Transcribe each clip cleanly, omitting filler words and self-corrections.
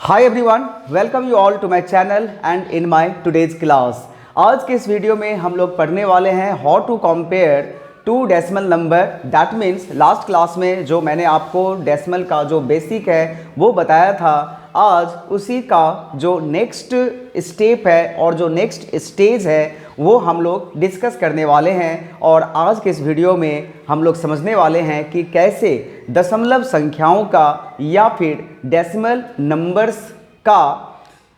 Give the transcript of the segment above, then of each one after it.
Hi everyone, welcome you all to my channel and in my today's class. आज के इस video में हम लोग पढ़ने वाले हैं how to compare two decimal number. That means last class में जो मैंने आपको डेसिमल का जो बेसिक है वो बताया था, आज उसी का जो नेक्स्ट स्टेप है और जो नेक्स्ट स्टेज है वो हम लोग डिस्कस करने वाले हैं। और आज के इस वीडियो में हम लोग समझने वाले हैं कि कैसे दशमलव संख्याओं का या फिर डेसिमल नंबर्स का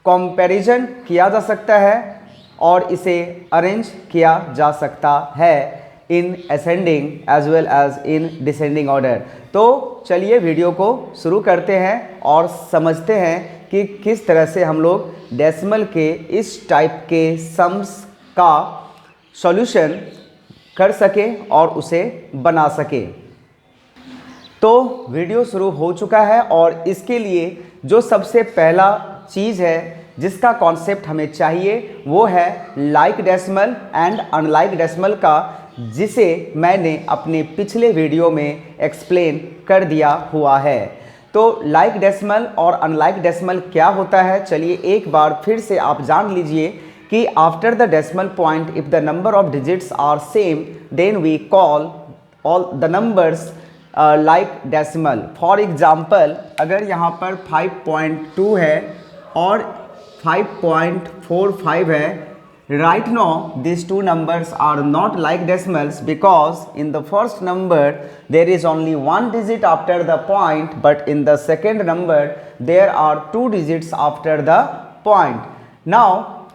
कंपैरिजन किया जा सकता है और इसे अरेंज किया जा सकता है in ascending as well as in descending order. तो चलिए वीडियो को शुरू करते हैं और समझते हैं कि किस तरह से हम लोग डेसिमल के इस टाइप के सम्स का सॉल्यूशन कर सके और उसे बना सके। तो वीडियो शुरू हो चुका है और इसके लिए जो सबसे पहला चीज़ है जिसका कॉन्सेप्ट हमें चाहिए वो है like decimal and unlike decimal का, जिसे मैंने अपने पिछले वीडियो में एक्सप्लेन कर दिया हुआ है। तो लाइक डेसिमल और अनलाइक डेसिमल क्या होता है, चलिए एक बार फिर से आप जान लीजिए कि after the decimal point if the number of digits are same then we call all the numbers like decimal. For example, अगर यहाँ पर 5.2 है और 5.45 है, right now these two numbers are not like decimals because in the first number there is only one digit after the point, but in the second number there are two digits after the point. Now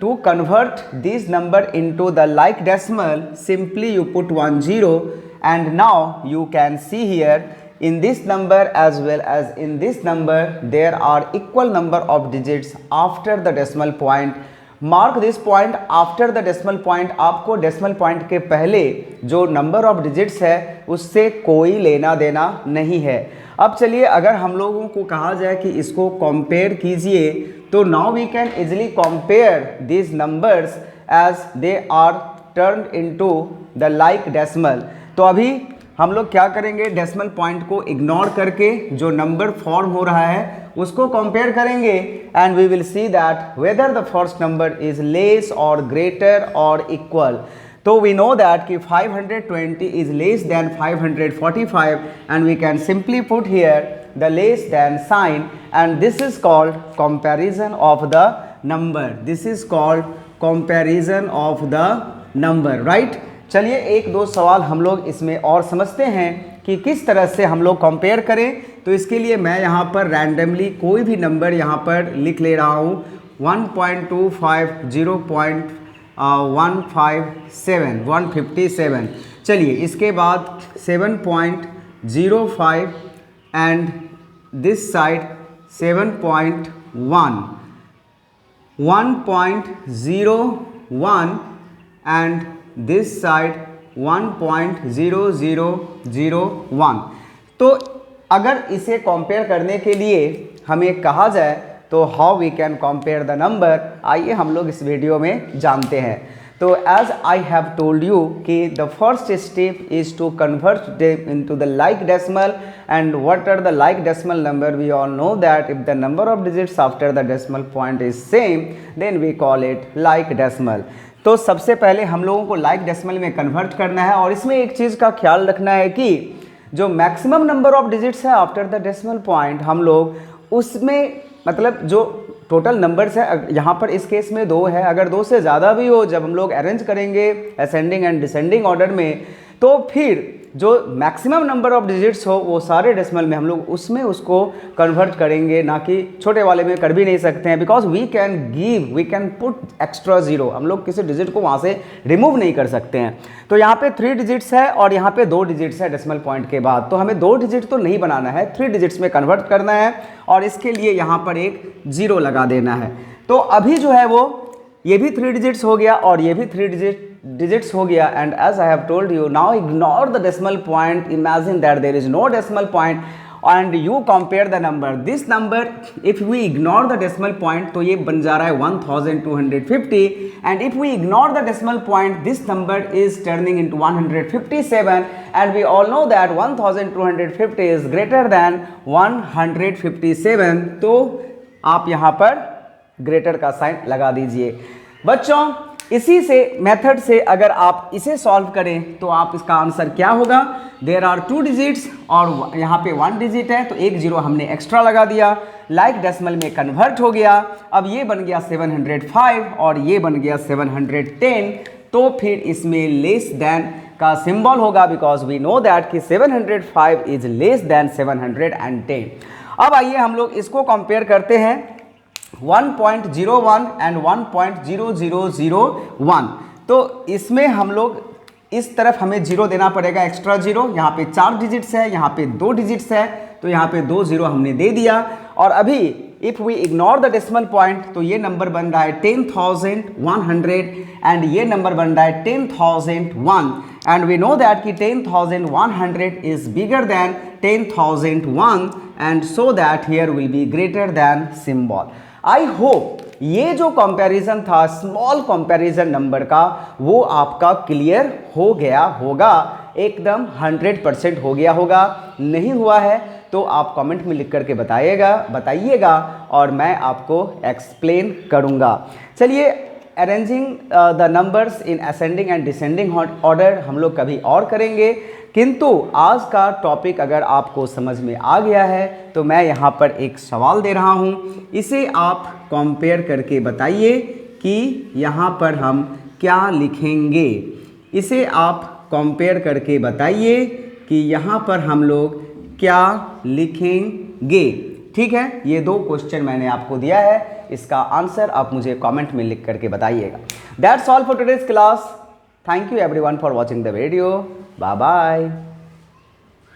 to convert this number into the like decimal, simply you put 1 0, and now you can see here in this number as well as in this number there are equal number of digits after the decimal point. Mark this point, after the decimal point आपको decimal point के पहले जो number of digits है उससे कोई लेना देना नहीं है। अब चलिए अगर हम लोगों को कहा जाए कि इसको कंपेयर कीजिए तो now we can easily compare this numbers as they are turned into the like decimal. तो अभी हम लोग क्या करेंगे, डेसिमल पॉइंट को इग्नोर करके जो नंबर फॉर्म हो रहा है उसको कंपेयर करेंगे and we will see that whether the first number is less और ग्रेटर और इक्वल। तो वी नो दैट कि 520 is less than 545 and we can simply put here the less than sign and this is called comparison of the number. This is called comparison of the number, right. चलिए एक दो सवाल हम लोग इसमें और समझते हैं कि किस तरह से हम लोग कंपेयर करें। तो इसके लिए मैं यहाँ पर रैंडमली कोई भी नंबर यहाँ पर लिख ले रहा हूँ, 1.25, 0.157, 157। चलिए इसके बाद 7.05 and this side 7.1, 1.01 and this side 1.0001। तो अगर इसे कंपेयर करने के लिए हमें कहा जाए तो how we can compare the number, आइए हम लोग इस वीडियो में जानते हैं। तो as I have told you कि the first step is to convert them into the like decimal and what are the like decimal number. We all know that if the number of digits after the decimal point is same then we call it like decimal. तो सबसे पहले हम लोगों को like decimal में convert करना है और इसमें एक चीज़ का ख्याल रखना है कि जो मैक्सिमम नंबर ऑफ डिजिट्स है आफ्टर द डेसिमल पॉइंट, हम लोग उसमें मतलब जो टोटल नंबर्स है यहाँ पर इस केस में 2 है, अगर 2 से ज़्यादा भी हो जब हम लोग अरेंज करेंगे असेंडिंग एंड डिसेंडिंग ऑर्डर में तो फिर जो मैक्सिमम नंबर ऑफ डिजिट्स हो वो सारे डेसिमल में हम लोग उसमें उसको कन्वर्ट करेंगे, ना कि छोटे वाले में कर भी नहीं सकते हैं because we can put extra zero. हम लोग किसी डिजिट को वहाँ से रिमूव नहीं कर सकते हैं। तो यहाँ पे 3 डिजिट्स है और यहाँ पे 2 डिजिट्स है डेसिमल पॉइंट के बाद, तो हमें 2 डिजिट तो नहीं बनाना है, 3 डिजिट्स में कन्वर्ट करना है और इसके लिए यहाँ पर एक 0 लगा देना है। तो अभी जो है वो ये भी 3 डिजिट्स हो गया और ये भी 3 डिजिट्स हो गया and as I have told you now ignore the decimal point, imagine that there is no decimal point and you compare the number. This number if we ignore the decimal point तो ये बन जा रहा है 1250 and if we ignore the decimal point this number is turning into 157 and we all know that 1250 is greater than 157. तो आप यहाँ पर ग्रेटर का साइन लगा दीजिए। बच्चों इसी से मेथड से अगर आप इसे सॉल्व करें तो आप इसका आंसर क्या होगा, देयर आर 2 डिजिट्स और यहाँ पे 1 डिजिट है तो एक जीरो हमने एक्स्ट्रा लगा दिया, लाइक डेसिमल में कन्वर्ट हो गया। अब ये बन गया 705 और ये बन गया 710, तो फिर इसमें लेस देन का सिंबल होगा, बिकॉज वी नो दैट कि 705 इज लेस देन 710। अब आइए हम लोग इसको कंपेयर करते हैं 1.01 एंड 1.0001। तो इसमें हम लोग इस तरफ हमें जीरो देना पड़ेगा, एक्स्ट्रा जीरो। यहाँ पे 4 डिजिट्स है, यहाँ पे 2 डिजिट्स है, तो यहाँ पे 2 जीरो हमने दे दिया। और अभी if we ignore the decimal point तो ये नंबर बन रहा है 10,100 एंड ये नंबर बन रहा है 10,001 एंड वी नो दैट कि 10,100 is bigger than 10,001 and so that here will be greater than symbol. I hope ये जो कंपैरिजन था स्मॉल कंपैरिजन नंबर का वो आपका क्लियर हो गया होगा, एकदम 100% हो गया होगा। नहीं हुआ है तो आप कमेंट में लिख करके बताइएगा और मैं आपको एक्सप्लेन करूँगा। चलिए, arranging the numbers in ascending and descending order हम लोग कभी और करेंगे, किंतु आज का टॉपिक अगर आपको समझ में आ गया है तो मैं यहाँ पर एक सवाल दे रहा हूँ, इसे आप कंपेयर करके बताइए कि यहाँ पर हम क्या लिखेंगे। इसे आप कंपेयर करके बताइए कि यहाँ पर हम लोग क्या लिखेंगे। ठीक है, ये 2 क्वेश्चन मैंने आपको दिया है, इसका आंसर आप मुझे कमेंट में लिख करके बताइएगा। That's all for today's class. Thank you everyone for watching the video. Bye bye.